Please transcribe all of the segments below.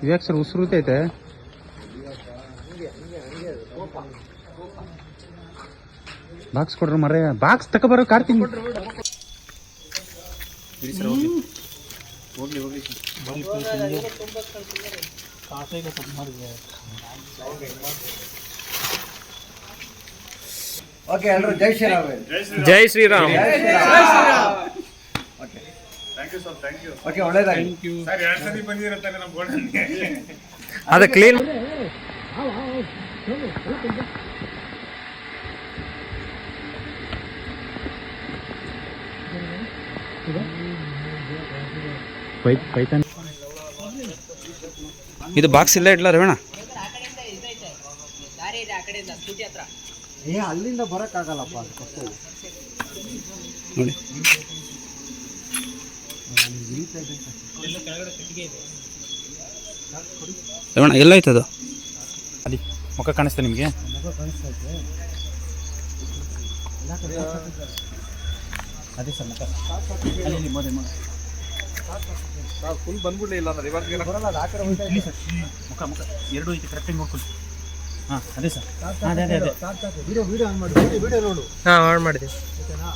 ಇವ್ಯಾಕೆ sir ಉಸಿರುತೈತೆ? Box ಕೊಡ್ರಿ ಮರ, box ತಗೊಬರೋ ಕಾರ್ತೀನಿ. ಹೋಗ್ಲಿ ಹೋಗ್ಲಿ ಓಕೆ ಎಲ್ಲರೂ ಜೈ ಶ್ರೀರಾಮ್. ಜೈ Shriram. Okay thank you sir, thank you. Okay ಒಳ್ಳೆದಾಗಿ ಸರ್ 2 ಸತಿ ಬಂದಿರುತ್ತೆ ನಮ್ಮ ಗೋಡನ್ಗೆ. ಅದು ಕ್ಲೀನ್ ಇದು ಬಾಕ್ಸ್ ಇಲ್ಲ ಇಡ್ಲ ರವಣ. ಅಲ್ಲಿಂದ ಬರಕ್ಕಾಗಲ್ಲಪ್ಪ ನೋಡಿ ರವಣ ಎಲ್ಲ ಆಯ್ತದು ಅಲ್ಲಿ ಮುಖ ಕಾಣಿಸ್ತಾ ನಿಮಗೆ? ಅದೇ ಸರ್ ಮುಖ ಅಲ್ಲಿ ಫುಲ್ ಬಂದ್ಬಿಡ್ಲಿಲ್ಲ ಅಂದ್ರೆ ಇವಾಗ ಬರಲ್ಲ, ಅದು ಆ ಕಡೆ ಇಲ್ಲಿ ಸರ್ ಮುಖ ಮುಖ ಎರಡು ಐತೆ ಕರೆಕ್ಟಾಗಿ ನೋಡ್ಕೊಳ್ಳಿ. ಹಾಂ ಅದೇ ಸರ್, ಅದೇ ಅದೇ ಅದೇ ವಿಡಿಯೋ ಆನ್ ಮಾಡಿ, ವಿಡಿಯೋ ನೋಡು. ಹಾಂ ಆನ್ ಮಾಡಿದೆ. ಓಕೆನಾ?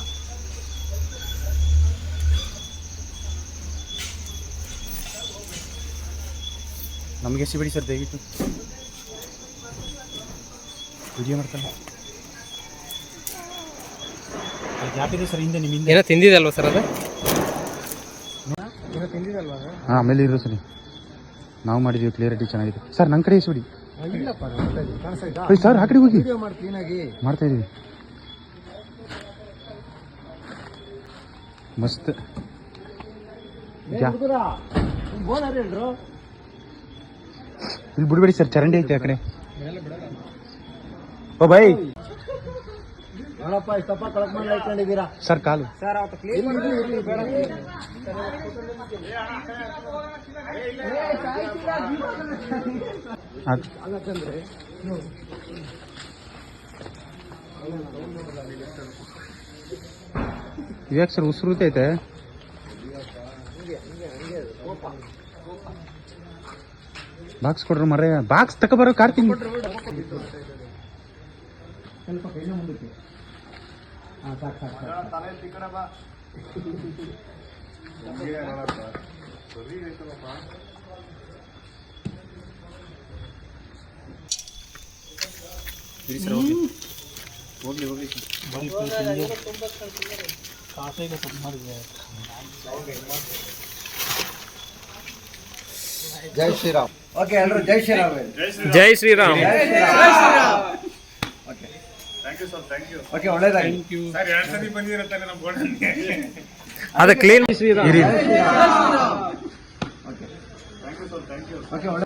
ನಮಗೆ ಬಿಡಿ ಸರ್ ದಯವಿಟ್ಟು. ವಿಡಿಯೋ ಮಾಡ್ತಾರೆ. ಯಾಕಿದೆ ಸರ್ ಹಿಂದೆ ನಿಮ್ಮ ಹಿಂದೆ ಏನೋ ತಿಂದಿದಲ್ವ ಸರ್ ಅದು? ಏನೋ ತಿಂದಿದಲ್ವಾ? ಹಾಂ ಆಮೇಲೆ ಇರೋ ಸರಿ, ನಾವು ಮಾಡಿದ್ದೀವಿ, ಕ್ಲಿಯರಿಟಿ ಚೆನ್ನಾಗಿದೆ ಸರ್. ನನ್ನ ಕಡೆ ಎಸ್ಬಿಡಿ. ಇಲ್ಲಪ್ಪ ಕಾಣಿಸ್ತಾ ಸರ್ ಆ ಕಡೆ ಹೋಗಿ ವಿಡಿಯೋ ಮಾಡಿ ಕ್ಲೀನಾಗಿ ಮಾಡ್ತಾ ಇದೀವಿ. ಮಸ್ತ್ ಇಲ್ಲಿ ಬಿಡ್ಬೇಡಿ ಸರ್, ಚರಂಡಿ ಐತೆ ಆ ಕಡೆ. ಓ ಬೈ ನೋಡಪ್ಪ, ಇಷ್ಟಪ್ಪ ಕಳಕ್ ಮಾಡಿ ಇಟ್ಕೊಂಡಿದ್ದೀರಾ ಸರ್ ಕಾಲು ಸರ್. ಅವತ್ತು ಕ್ಲೀನ್ ಇರಲಿ ಬೇಡ. ಅಲ್ಲಕ್ಕಂದ್ರೆ ಇವ್ಯಾಕೆ ಸರ್ ಉಸಿರುತೈತೆ? ಬಾಕ್ಸ್ ಕೊಡ್ರಿ ಮರ, ಬಾಕ್ಸ್ ತಗೊಬರೋ ಕಾರ್ತೀನಿ. ಸ್ವಲ್ಪ ಕೈನ ಮುಂದಕ್ಕೆ. ಹಾಂ ಸಾಕು ಸಾಕು ಸಾಕು. ತಲೆ ಈ ಕಡೆ ಬಾ. ಸರಿ ಐತಲ್ಲಪ್ಪ. ಹೋಗ್ಲಿ ಹೋಗ್ಲಿ ಜೈ ಶ್ರೀರಾಮ್. ಓಕೆ ಎಲ್ಲರೂ ಜೈ ಶ್ರೀರಾಮ್. ಜೈ Shriram. Okay thank you sir, thank you. Okay ಒಳ್ಳೆದಾಗಿ ಸರ್ 2 ಸತಿ ಬಂದಿರುತ್ತೆ ನಮ್ಮ ಗೋಡನ್ಗೆ. ಅದು clean Shriram. Okay thank you sir, thank you. Okay ಒಳ್ಳೆ